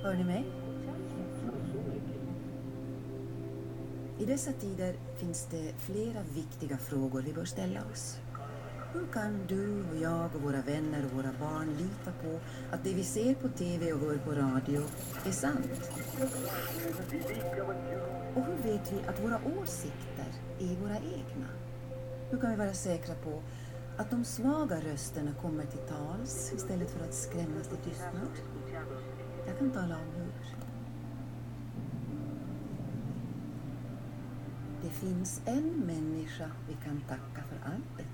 Hör ni mig? I dessa tider finns det flera viktiga frågor vi bör ställa oss. Hur kan du och jag och våra vänner och våra barn lita på att det vi ser på tv och hör på radio är sant? Och hur vet vi att våra åsikter är våra egna? Hur kan vi vara säkra på att de svaga rösterna kommer till tals istället för att skrämmas till tystnad? Jag kan tala om hur. Det finns en människa vi kan tacka för allt detta.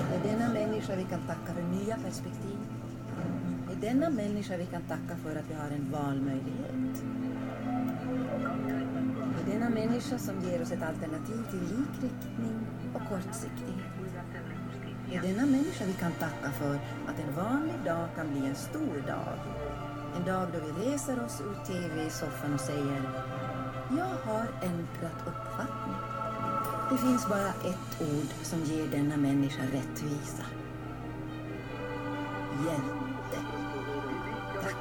Det är denna människa vi kan tacka för nya perspektiv. Det är denna människa vi kan tacka för att vi har en valmöjlighet. Det är denna människa som ger oss ett alternativ till likriktning och kortsiktighet. Det är denna människa vi kan tacka för att en vanlig dag kan bli en stor dag. En dag då vi reser oss ur tv-soffan och säger: jag har ändrat uppfattning. Det finns bara ett ord som ger denna människa rättvisa. Hjälte. Tack.